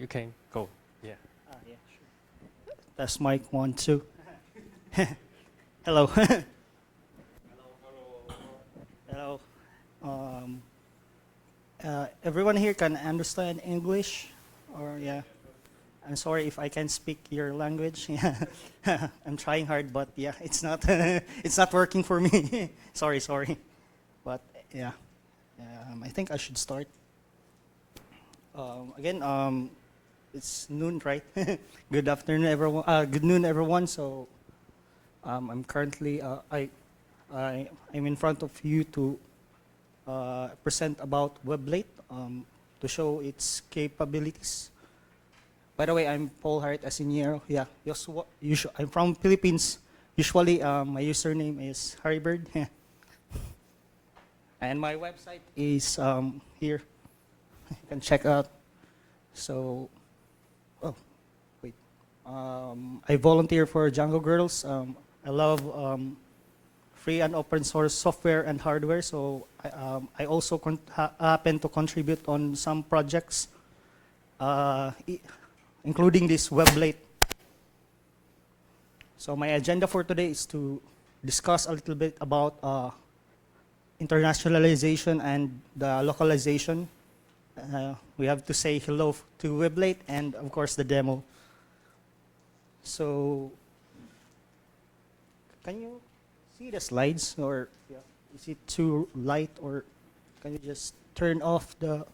you can go. Yeah. Yeah, sure. That's mic 1, 2. Hello. Hello. Um, Everyone here can understand English, or yeah. I'm sorry if I can't speak your language. Yeah, I'm trying hard, but yeah, it's not it's not working for me. Sorry. But yeah, I think I should start. Again, it's noon, right? Good afternoon, everyone. Good noon, everyone. So, I'm currently I'm in front of you to present about Weblate, to show its capabilities. By the way, I'm Paul Hart Asinero. Yeah, I'm from Philippines. Usually, my username is Harrybird. And my website is here. You can check out. So, oh, wait. I volunteer for Django Girls. I love free and open source software and hardware. So I also happen to contribute on some projects, including this Weblate. So my agenda for today is to discuss a little bit about internationalization and the localization. We have to say hello to Weblate and of course the demo. So, can you see the slides, or is it too light, or can you just turn off the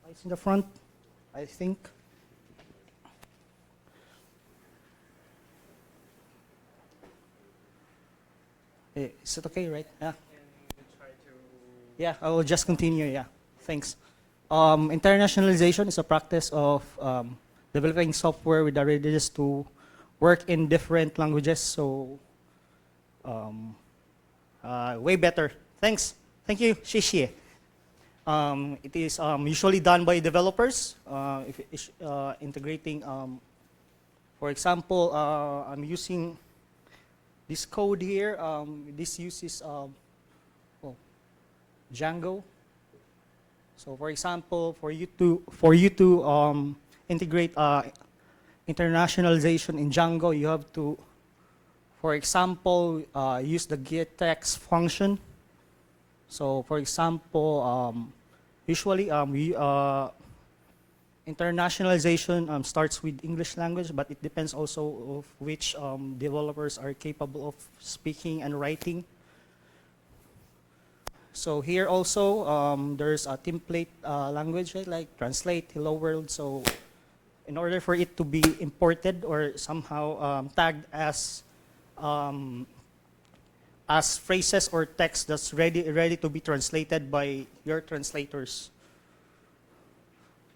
lights in the front? I think. Is it okay, right? Yeah. Yeah, I will just continue. Yeah, thanks. Internationalization is a practice of developing software with the readiness to work in different languages. So, way better. Thanks. Thank you. 谢谢. It is usually done by developers, integrating, for example, I'm using this code here. This uses Django. So, for example, for you to integrate internationalization in Django, you have to, for example, use the getText function. So, for example, usually internationalization starts with English language, but it depends also of which developers are capable of speaking and writing. So here also, there's a template language, right, like translate, hello world. So in order for it to be imported or somehow tagged as phrases or text that's ready to be translated by your translators.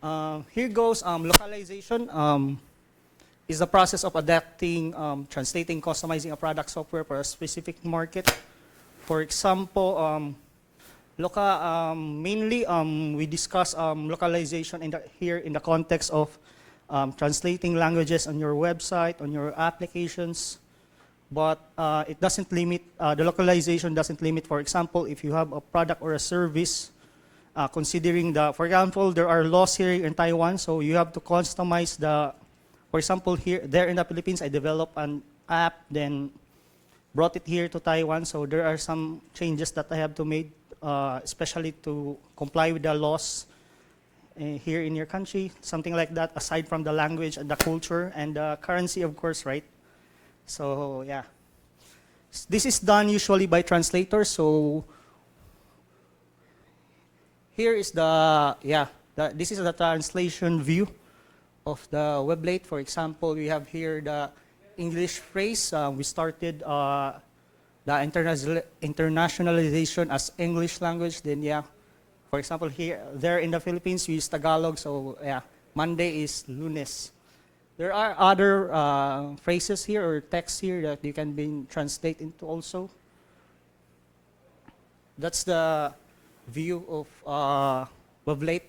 Here goes localization. Is the process of adapting, translating, customizing a product software for a specific market. For example, mainly we discuss localization here in the context of translating languages on your website, on your applications, but it doesn't limit, the localization doesn't limit, for example, if you have a product or a service, considering for example, there are laws here in Taiwan, so you have to customize for example, there in the Philippines, I developed an app, then brought it here to Taiwan, so there are some changes that I have to make, especially to comply with the laws here in your country, something like that, aside from the language and the culture and the currency, of course, right? So, yeah. This is done usually by translators, so here is this is the translation view of the Weblate. For example, we have here the English phrase. We started the internationalization as English language. Then for example, there in the Philippines we use Tagalog. So Monday is Lunes. There are other phrases here or texts here that you can translate into also. That's the view of Weblate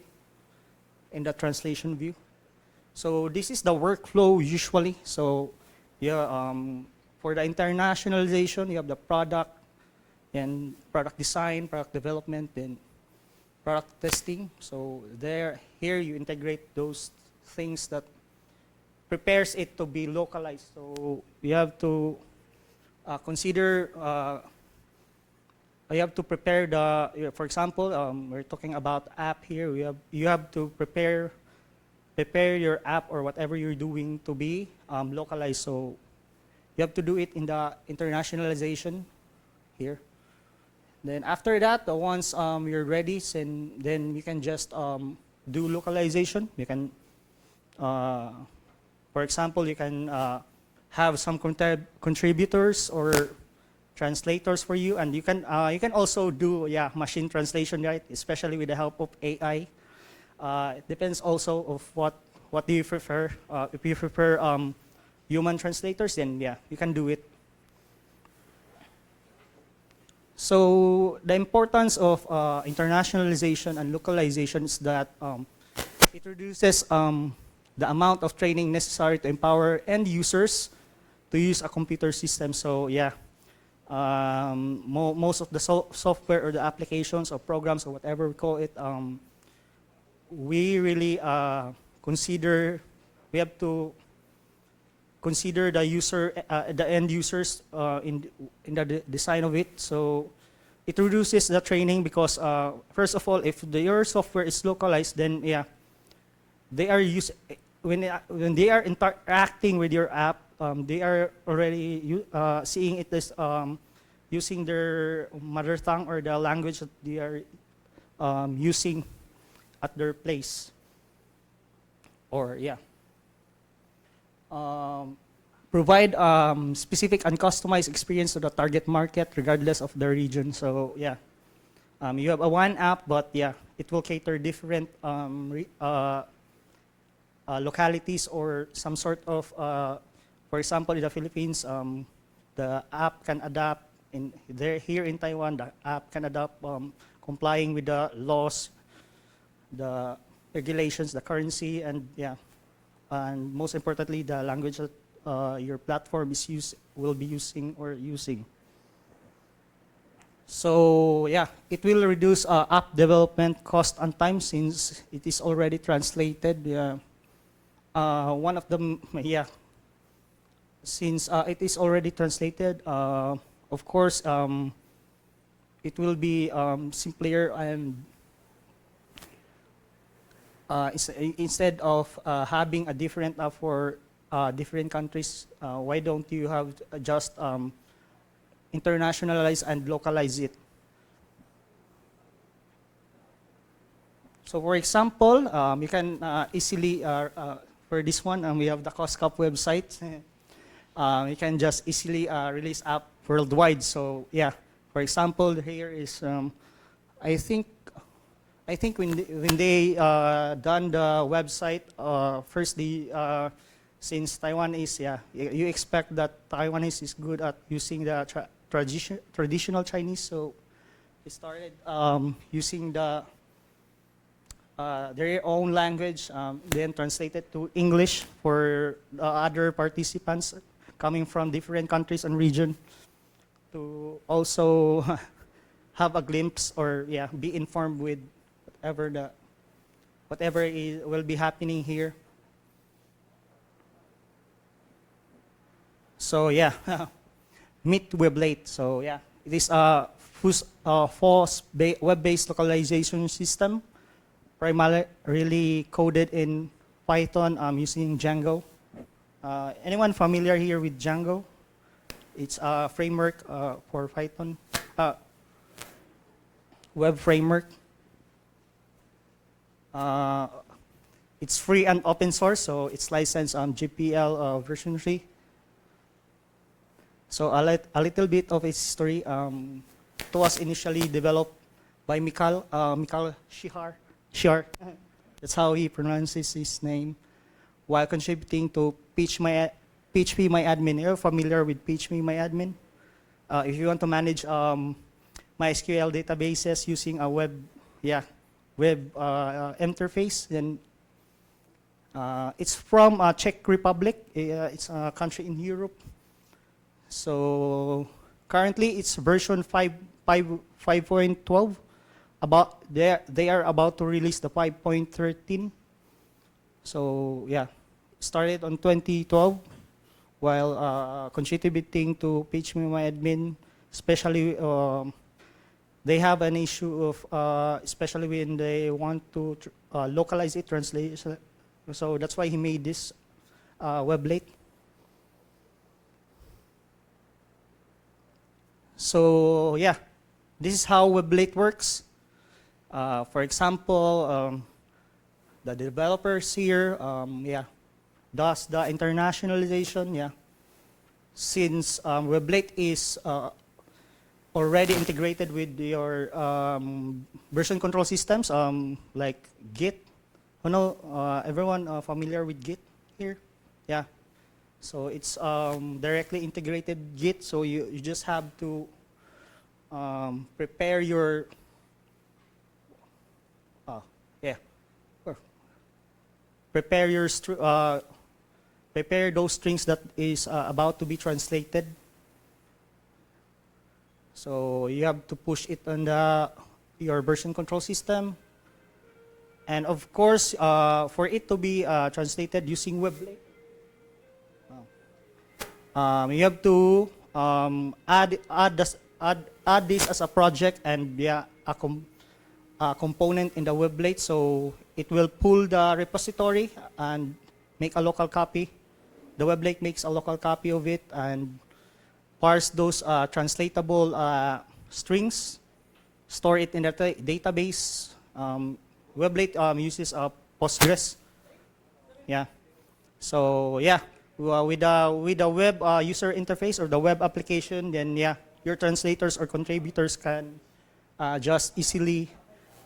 in the translation view. So this is the workflow usually. So for the internationalization, you have the product and product design, product development, then product testing. So here you integrate those things that prepares it to be localized. So you have to consider, you have to prepare for example, we're talking about app here. You have to prepare your app or whatever you're doing to be localized. So you have to do it in the internationalization here. Then after that, once you're ready, then you can just do localization. You can, for example, you can have some contributors or translators for you, and you can also do machine translation, right? Especially with the help of AI. It depends also of what do you prefer. If you prefer human translators, then you can do it. So the importance of internationalization and localization is that it reduces the amount of training necessary to empower end users to use a computer system. So most of the software or the applications or programs or whatever we call it, we really we have to consider the user, the end users in the design of it. So it reduces the training because first of all, if your software is localized, then they are when they are interacting with your app, they are already seeing it as using their mother tongue or the language that they are using at their place. Or provide specific and customized experience to the target market regardless of the region. So you have a one app, but it will cater different localities or some sort of, for example, in the Philippines, the app can adapt here in Taiwan. The app can adapt complying with the laws, the regulations, the currency, and and most importantly, the language that your platform will be using. So it will reduce app development cost and time since it is already translated. One of them, since it is already translated, of course, it will be simpler and instead of having a different app for different countries, why don't you have just internationalize and localize it? So for example, you can easily, for this one, we have the COSCAP website. You can just easily release app worldwide. So for example, here is, I think when they done the website, firstly, since Taiwan is, you expect that Taiwanese is good at using the traditional Chinese, so they started using their own language, then translated to English for the other participants coming from different countries and region to also have a glimpse or be informed with whatever will be happening here. So meet Weblate. So it is a FOSS web-based localization system, primarily coded in Python using Django. Anyone familiar here with Django? It's a framework for Python, web framework. It's free and open source, so it's licensed GPL version 3. So a little bit of its history. It was initially developed by Michal Shihar. That's how he pronounces his name. While contributing to PHP-MyAdmin. You're familiar with PHP-MyAdmin? If you want to manage MySQL databases using a web interface, then it's from Czech Republic. It's a country in Europe. So currently it's version 5.12. They are about to release the 5.13. So yeah, started on 2012 while contributing to PHP admin, especially they have an issue of, especially when they want to localize it, translate. So that's why he made this Weblate. So yeah, this is how Weblate works. For example, the developers here, yeah, does the internationalization, yeah. Since Weblate is already integrated with your version control systems, like Git. You know, everyone familiar with Git here? Yeah. So it's directly integrated Git, so you just have to prepare your, yeah, or prepare your, prepare those strings that is about to be translated. So you have to push it on your version control system. And of course, for it to be translated using Weblate, you have to add this as a project and be a component in the Weblate. So it will pull the repository and make a local copy. The Weblate makes a local copy of it and parse those translatable strings, store it in the database. Weblate uses Postgres. Yeah. So yeah, with the web user interface or the web application, then yeah, your translators or contributors can just easily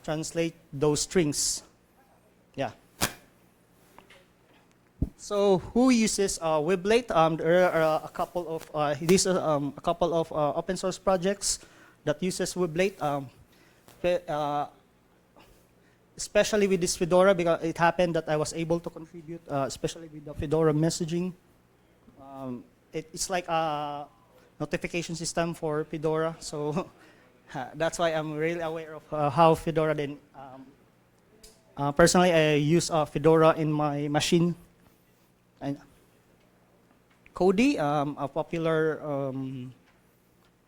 translate those strings. Yeah. So who uses Weblate? There are a couple of a couple of open source projects that uses Weblate. Especially with this Fedora, because it happened that I was able to contribute, especially with the Fedora messaging. It's like a notification system for Fedora, so that's why I'm really aware of how Fedora then. Personally, I use Fedora in my machine. And Kodi, a popular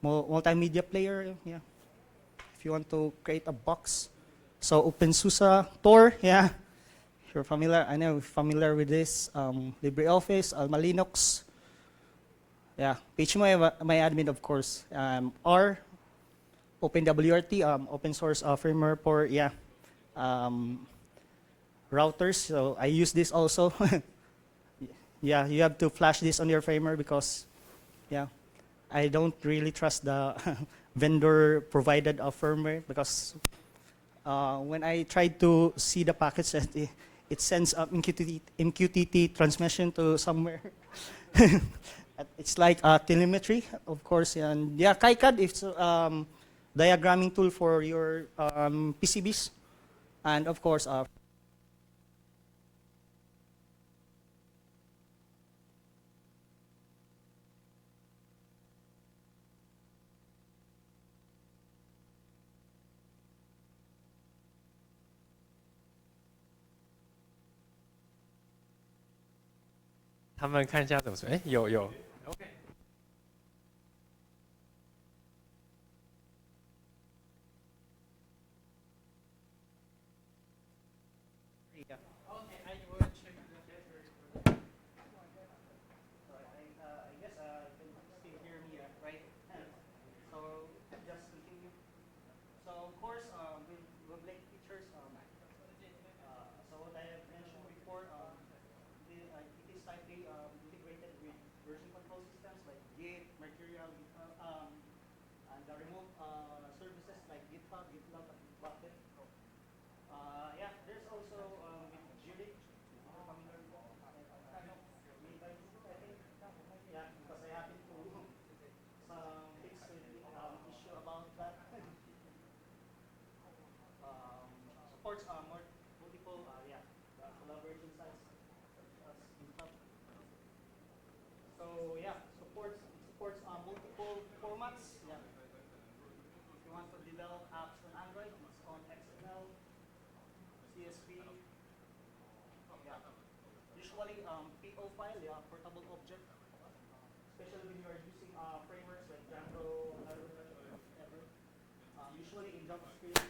multimedia player, yeah. If you want to create a box. So OpenSUSE Tor, yeah. If you're familiar, I know you're familiar with this. LibreOffice, Alma Linux. Yeah, PHP of course. R, OpenWRT, open source firmware for, yeah, routers. So I use this also. Yeah, you have to flash this on your firmware because, yeah, I don't really trust the vendor provided firmware because when I tried to see the package, it sends MQTT transmission to somewhere. It's like telemetry, of course. And yeah, KiCad, it's diagramming tool for your PCBs. And of course,他们看一下怎么说？哎，有。OK。yeah. Okay, I will check the header. I guess you can still hear me, right? So just continue. So of course, with Blake features, so what I have mentioned before, it is tightly integrated with version control systems like Git, Mercurial, and the remote services like GitHub, GitLab, and Bitbucket. Yeah, there's also with Jira, if you're familiar with that. Made by Google, I think. Yeah, because I happen to some fix issue about that. Supports multiple, yeah, collaboration sites such as GitHub. So yeah, supports multiple formats. Yeah, if you want to develop apps on Android, it's on XML, CSV. Yeah. usually PO file, yeah, portable object, especially when you are using frameworks like Django, Laravel, or whatever. Usually in JavaScript,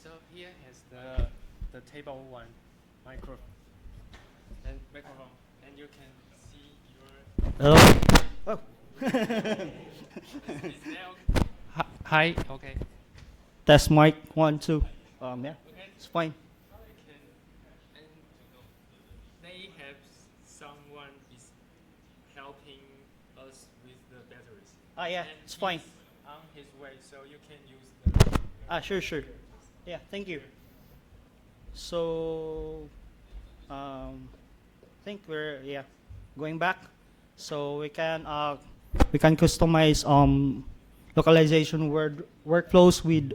So here has the table one micro and microphone, and you can see your. hello. Oh. Is there hi? Okay. Test mic 1, 2. Yeah, Okay. it's fine. You can, and they have someone is helping us with the batteries. Yeah, And it's fine. he's on his way, so you can use the. Sure, sure. Yeah, thank you. So, I think we're going back. So we can customize localization workflows with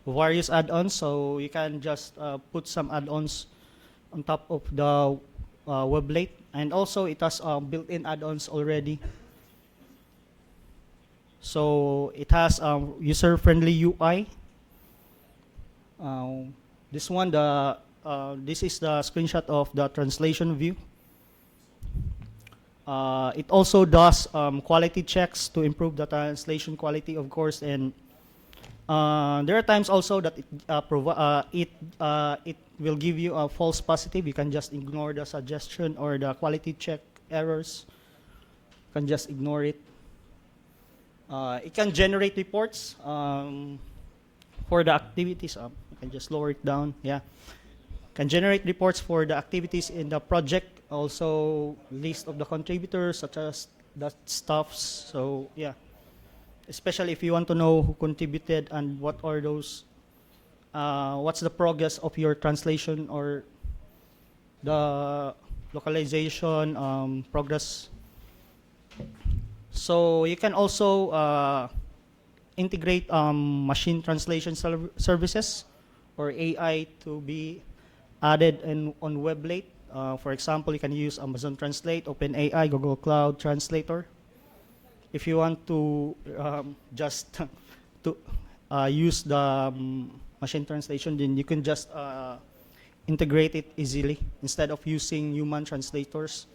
various add-ons. So you can just put some add-ons on top of the Weblate, and also it has built-in add-ons already. So it has user-friendly UI. This one, this is the screenshot of the translation view. It also does quality checks to improve the translation quality, of course, and there are times also that it will give you a false positive. You can just ignore the suggestion or the quality check errors. You can just ignore it. It can generate reports for the activities. You can just lower it down. Yeah, can generate reports for the activities in the project. Also, list of the contributors, such as the staffs. So yeah, especially if you want to know who contributed and what are those, what's the progress of your translation or the localization progress. So you can also integrate machine translation services or AI to be added on Weblate. For example, you can use Amazon Translate, OpenAI, Google Cloud Translator. If you want to just to use the machine translation, then you can just integrate it easily instead of using human translators.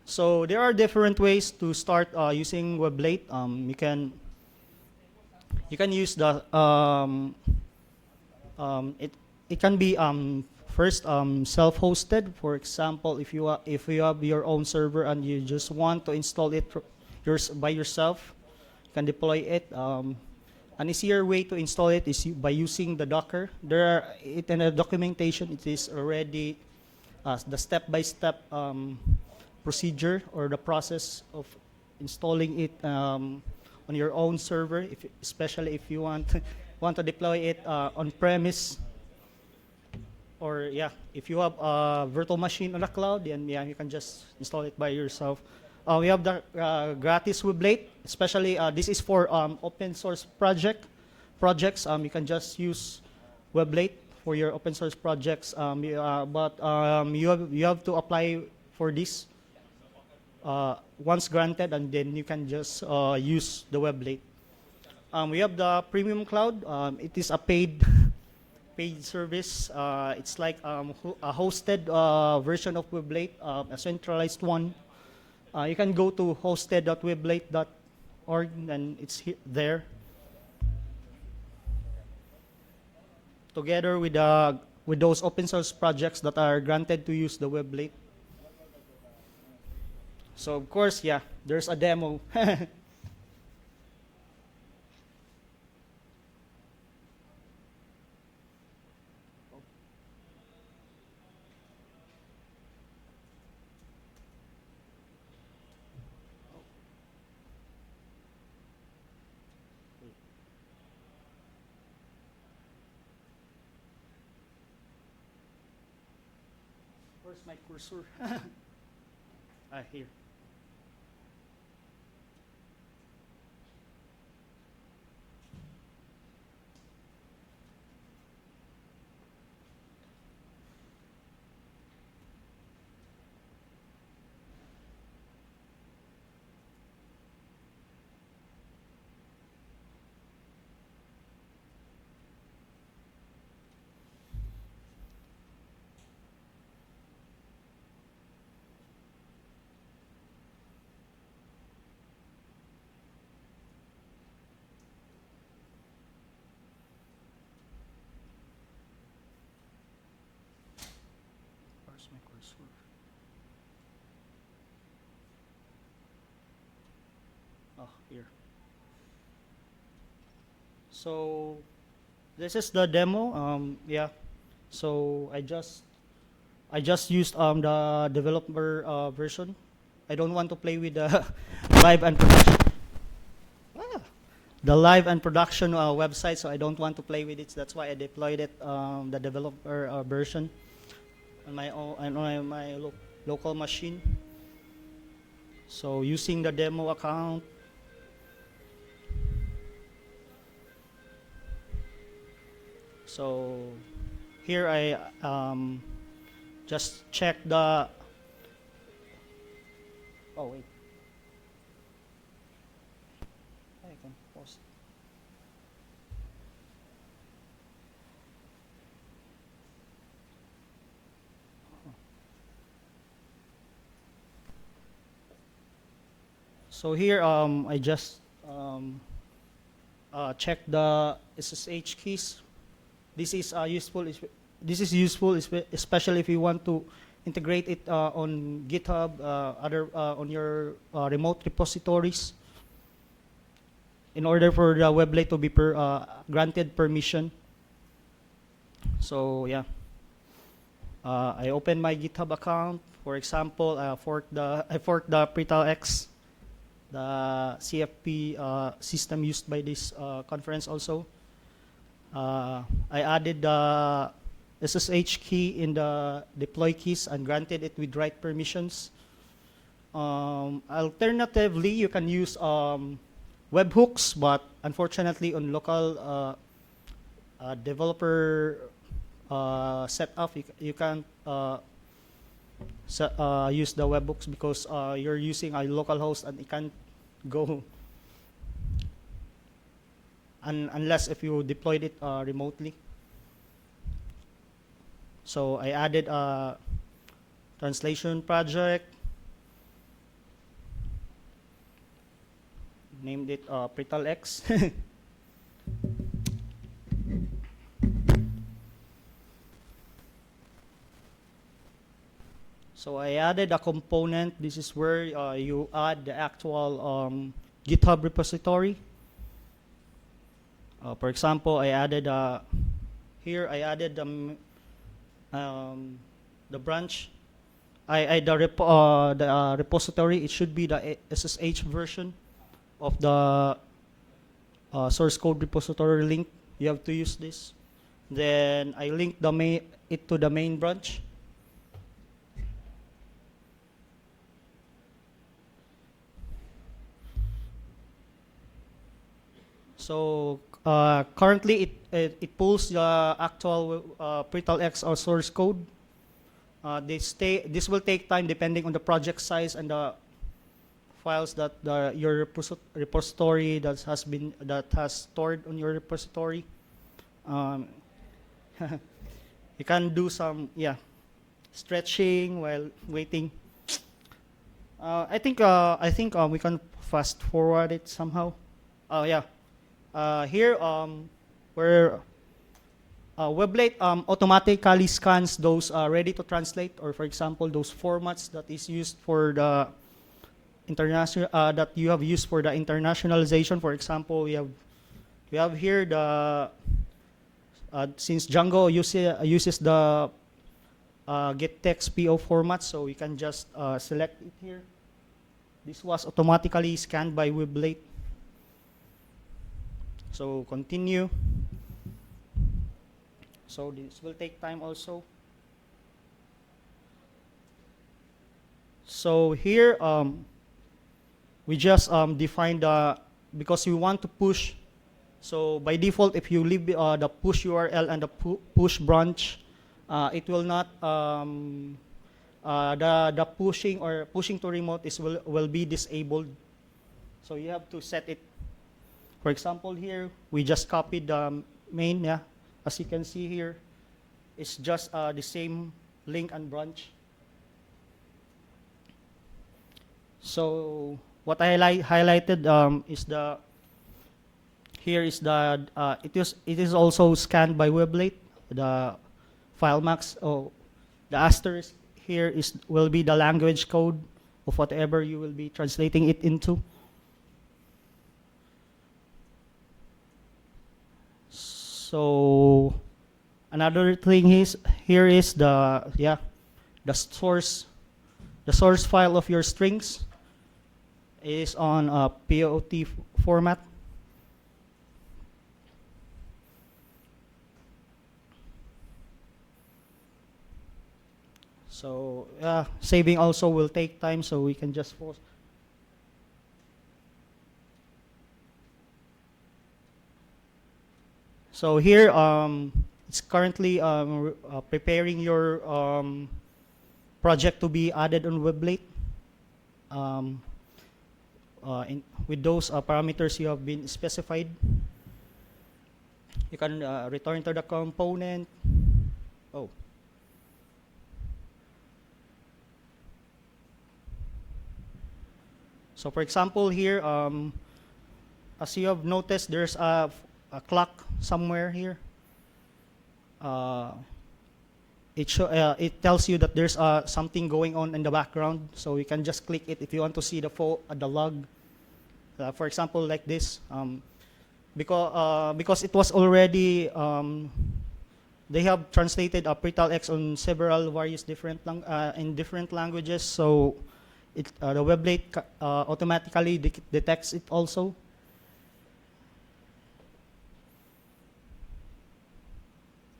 So there are different ways to start using Weblate. You can use the it can be first self-hosted. For example, if you have your own server and you just want to install it by yourself, you can deploy it. An easier way to install it is by using the Docker. In the documentation, it is already the step-by-step procedure or the process of installing it on your own server, especially if you want to deploy it on premise, or if you have a virtual machine on the cloud, then you can just install it by yourself. We have the gratis Weblate, especially this is for open source projects. You can just use Weblate for your open source projects, but you have to apply for this once granted, and then you can just use the Weblate. We have the premium cloud. It is a paid service. It's like a hosted version of Weblate, a centralized one. You can go to hosted.weblate.org, and it's there. Together with those open source projects that are granted to use the Weblate. So of course, there's a demo. Where's my cursor? Here. Here. So this is the demo. Yeah. So I just used the developer version. I don't want to play with the live and production. The live and production website, so I don't want to play with it. That's why I deployed it, the developer version, on my own, on my local machine. So using the demo account. So here I just check the. Oh wait. I can pause. So here I just check the SSH keys. This is useful. This is useful, especially if you want to integrate it on GitHub, on your remote repositories, in order for the Weblate to be granted permission. So yeah, I open my GitHub account. For example, I forked the PretalX, the CFP system used by this conference also. I added the SSH key in the deploy keys and granted it with right permissions. Alternatively, you can use webhooks, but unfortunately on local developer setup, you can't use the webhooks because you're using a local host and it can't go unless if you deployed it remotely. So I added a translation project, named it PretalX. So I added a component. This is where you add the actual GitHub repository. For example, I added here. I added the branch. The repository. It should be the SSH version of the source code repository link. You have to use this. Then I linked it to the main branch. So currently, it pulls the actual PretalX or source code. This will take time depending on the project size and the files that your repository that has stored on your repository. You can do some stretching while waiting. I think we can fast forward it somehow. Oh yeah. Here, where Weblate automatically scans those ready to translate, or for example, those formats that is used for the international that you have used for the internationalization. For example, we have here the since Django uses the getText PO format, so we can just select it here. This was automatically scanned by Weblate. So continue. So this will take time also. So here we just define because we want to push. So by default, if you leave the push URL and the push branch, it will not the pushing to remote will be disabled. So you have to set it. For example, here we just copied the main. Yeah, as you can see here, it's just the same link and branch. So what I highlighted is it is also scanned by Weblate. The file max. Oh, the asterisk here will be the language code of whatever you will be translating it into. So another thing is here is the source file of your strings is on a POT format. So saving also will take time, so we can just force. So here, it's currently preparing your project to be added on Weblate. With those parameters you have been specified, you can return to the component. Oh. So for example here, as you have noticed, there's a clock somewhere here. It tells you that there's something going on in the background, so you can just click it if you want to see the log. For example, like this, because it was already they have translated Pretal X on several various different in different languages, so the Weblate automatically detects it also.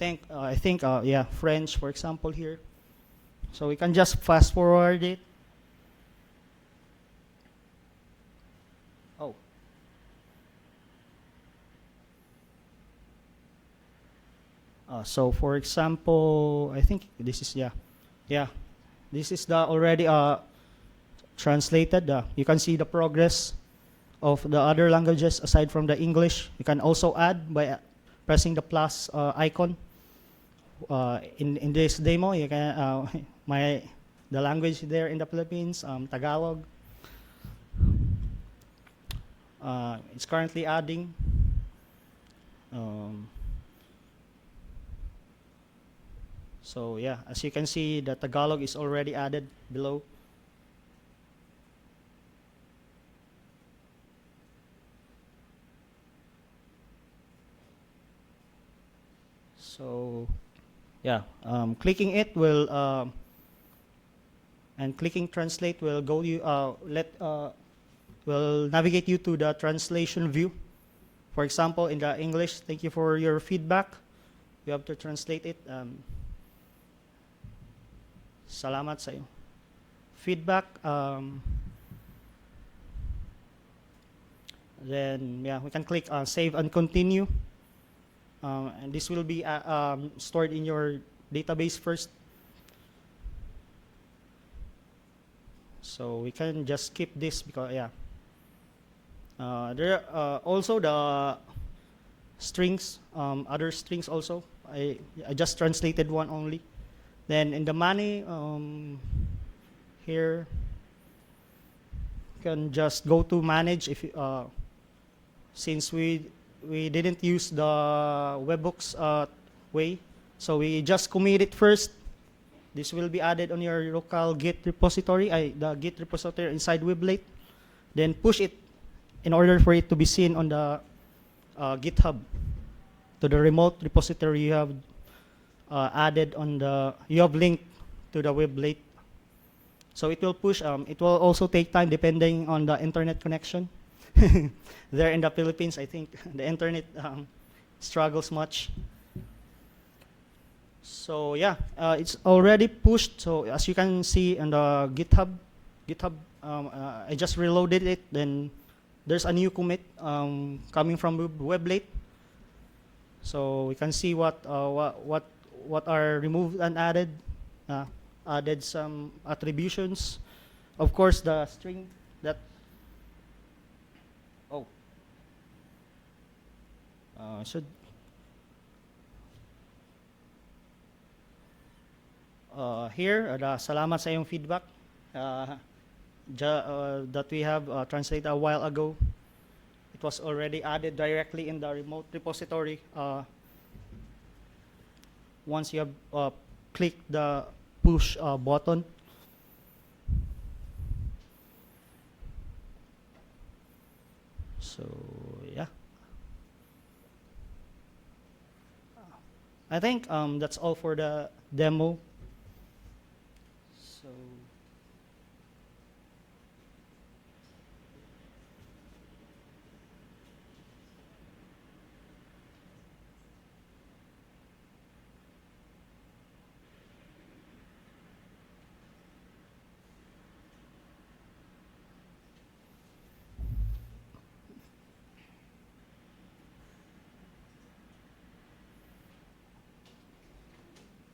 I think French, for example, here. So we can just fast forward it. Oh. So for example, I think this is this is the already translated. You can see the progress of the other languages aside from the English. You can also add by pressing the plus icon. In this demo, you can the language there in the Philippines, Tagalog. It's currently adding. So yeah, as you can see, the Tagalog is already added below. So yeah, clicking it will and clicking translate will go you will navigate you to the translation view. For example, in the English, thank you for your feedback. You have to translate it. Salamat sa iyo. Feedback. Then yeah, we can click save and continue. And this will be stored in your database first. So we can just skip this because there are also the strings, other strings also. I just translated one only. Then in the money here, you can just go to manage if you, since we didn't use the webhooks way, so we just commit it first. This will be added on your local Git repository, the Git repository inside Weblate. Then push it in order for it to be seen on the GitHub to the remote repository you have added on you have linked to the Weblate. So it will push. It will also take time depending on the internet connection. There in the Philippines, I think the internet struggles much. So yeah, it's already pushed. So as you can see on the GitHub, I just reloaded it. Then there's a new commit coming from Weblate. So we can see what are removed and added. Added some attributions. Of course, the string that. Oh. Should. Here, salamat sa iyong feedback that we have translated a while ago. It was already added directly in the remote repository. Once you have clicked the push button. So yeah. I think that's all for the demo.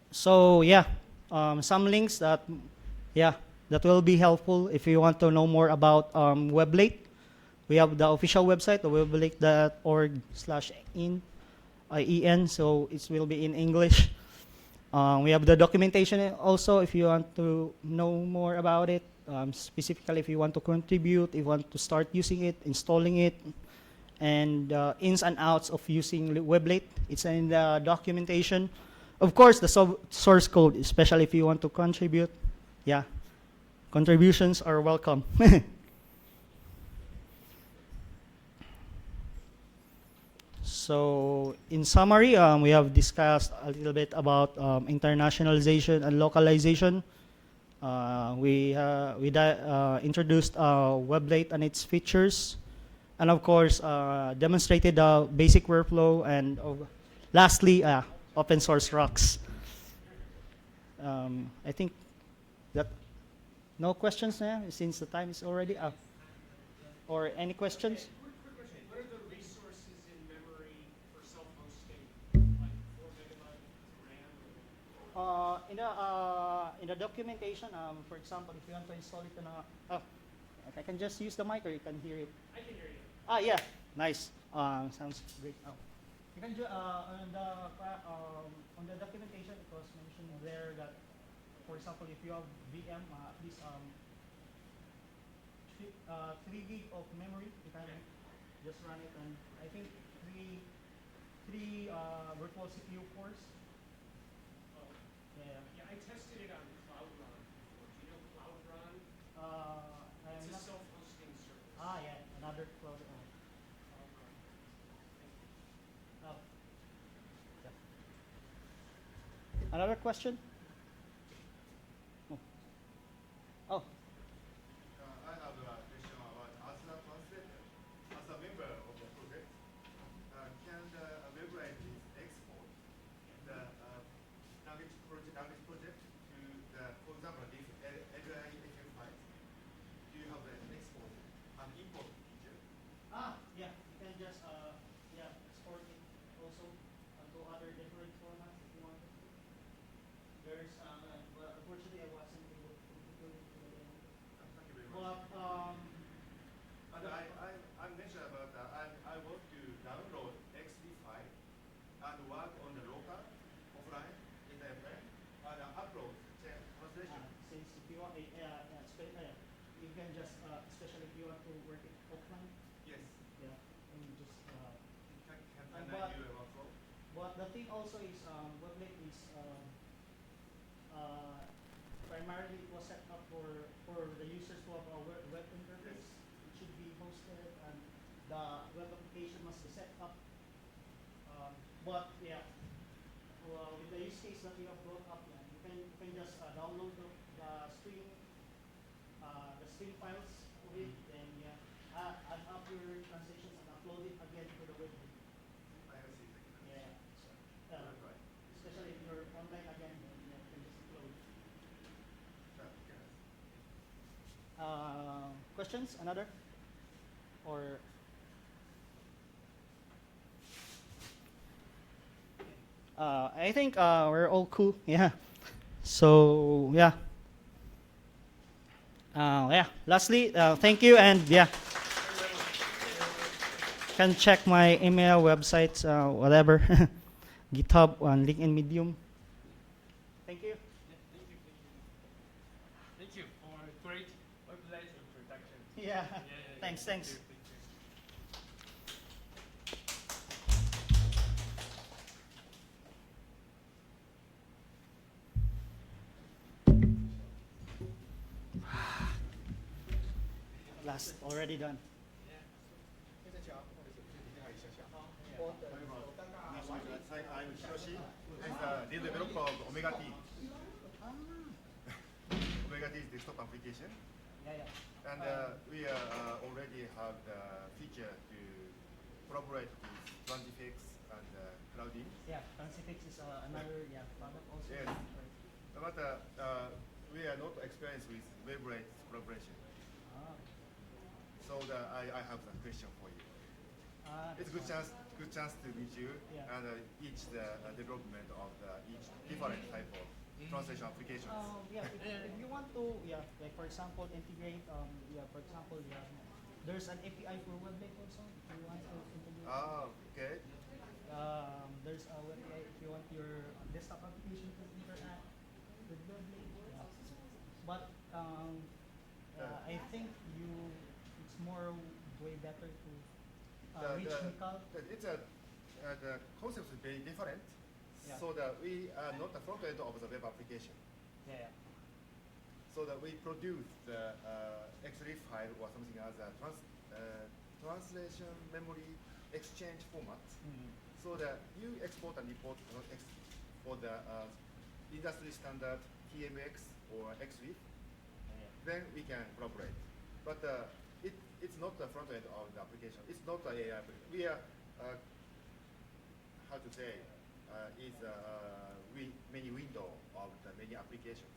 So yeah, some links that yeah that will be helpful if you want to know more about Weblate. We have the official website, the weblate.org/in, en. So it will be in English. We have the documentation also if you want to know more about it. Specifically, if you want to contribute, if you want to start using it, installing it, and ins and outs of using Weblate. It's in the documentation. Of course, the source code, especially if you want to contribute. Yeah, contributions are welcome. So, in summary, we have discussed a little bit about internationalization and localization. We introduced Weblate and its features, and of course, demonstrated the basic workflow, and lastly, open source rocks. I think that no questions now since the time is already up. Or any questions? Quick question. What are the resources in memory for self-hosting? Like 4 megabytes RAM? In the documentation, for example, if you want to install it in a, I can just use the mic or you can hear it. I can hear you. Yeah, nice. Sounds great. You can on the documentation, it was mentioned there that, for example, if you have VM, at least 3 gig of memory, you can just run it, and I think three virtual CPU cores. Oh. Yeah. Yeah, I tested it on Cloud Run before. Do you know Cloud Run? It's a self-hosting service. Yeah, another cloud. Cloud Run. Oh. Yeah. Another question? Oh. I have a question about as a translator, as a member of the project, can the Weblate export the language project to the, for example, this LIFF file? Do you have an export and import feature? Yeah, you can just export it also to other different formats if you want to. There's well, unfortunately I wasn't able to put it to the demo. Thank you very But much. And I mentioned about I want to download XD file and work on the local, offline, in the FM, and upload translation. Since if you want, you can just, especially if you want to work it offline, Yes. yeah, and just. Can but, I do a workflow? But the thing also is, Weblate is primarily it was set up for the users to have a web interface. It should be hosted, and the web application must be set up. But yeah, well, with the use case that you have brought up, yeah, you can just download the string files of it, then add up your translations and upload it again to the web. I see. Yeah. So, Right. especially if you're online again, then you can just upload. Questions? Another? Or I think we're all cool. Yeah. So yeah. Lastly, thank you, and yeah. Can check my email, websites, whatever, GitHub, and LinkedIn, Medium. Thank you. Thank you for a great Weblate introduction. Yeah. Thanks. Thank you. Last, already done. Hi, I'm Hiroshi. I'm the lead developer of Omega T. Omega T is desktop application. Yeah, yeah. And we already have the feature to collaborate with Transifex and Cloudin. Yeah, Transifex is another product also. Yes. Right. But we are not experienced with Weblate collaboration. Ah. So I have a question for you. It's a good that's chance to meet you Yeah. and each the development of each different type of translation applications. Yeah, if you want to, like for example, integrate, for example, there's an API for Weblate also. If you want to integrate, Okay. there's a web API if you want your desktop application to interact with Weblate. Yeah. But I think it's more way better to reach Mikal. The concept is very different. Yeah. So that we are not the front end of the web application. Yeah. So that we produce the XLIF file or something as a translation memory exchange format. Mm. So that you export and import for the industry standard TMX or XLIF, then we can collaborate. But it's not the front end of the application. It's not the AI. We are, how to say, many window of the many applications.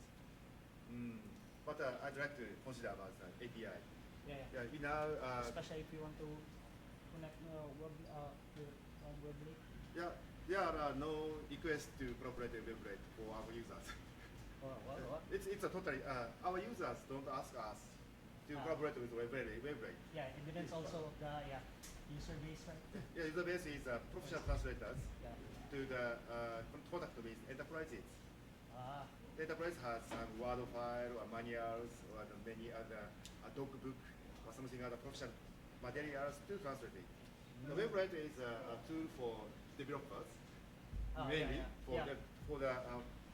But I'd like to consider about the API. Yeah. We now, Especially if you want to connect with Weblate. there are no requests to collaborate with Weblate for our users. What? It's a totally, our users don't ask us to collaborate with Weblate. Yeah, it depends also of the user base, right? Yeah, user base is professional translators Yeah. to the contact with enterprises. Ah. The enterprise has some Word file or manuals or many other doc book or something other professional materials to translate it. The Weblate is a tool for developers, mainly for the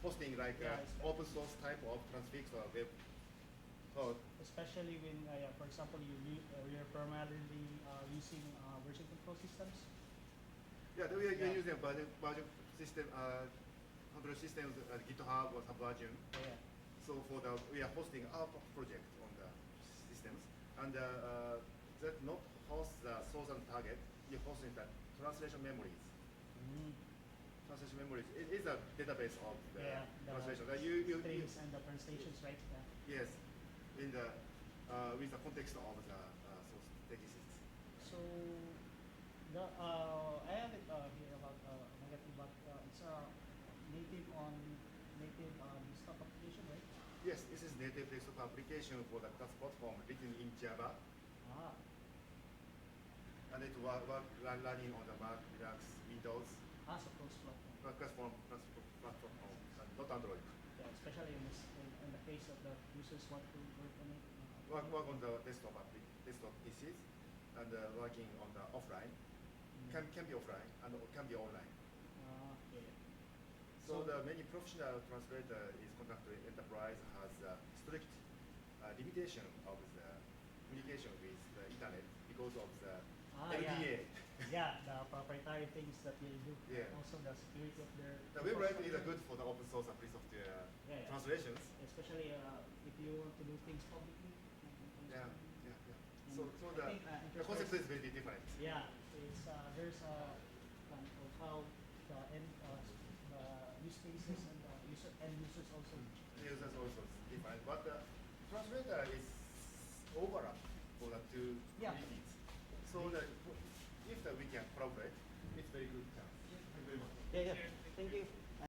hosting like open source type of transfix or web. So Especially when, for example, you're primarily using version control systems. yeah, we are using version system, control systems at GitHub or Subversion. Yeah. So we are hosting our project on the systems, and that not host the source and target. You're hosting the translation memories. Translation memories is a database of the translation. Strings and the translations, right? Yeah. Yes, in the with the context of the source texts. So I have it here about negative, but it's a native desktop application, right? Yes, this is native desktop application for the class platform written in Java, Ah. and it running on the Mac, Linux, Windows, So cross-platform. platform, not Android. Yeah, especially in the case of the users want to work on it. Work on the desktop PCs, and working on the offline. Can be offline and can be online. Yeah. So the many professional translator is conducted enterprise has strict limitation of the communication with the internet because of the LDA. Yeah, the proprietary things that they do. Yeah. Also the security of their. The Weblate is good for the open source piece of the translations. Especially if you want to do things publicly. Yeah. So the concept is very different. Yeah, it's there's a kind of how the use cases and the end users also. Users also different, but the translator is overlap for the two communities. So that if we can collaborate, it's very good chance. Thank you very much. Yeah. Thank you.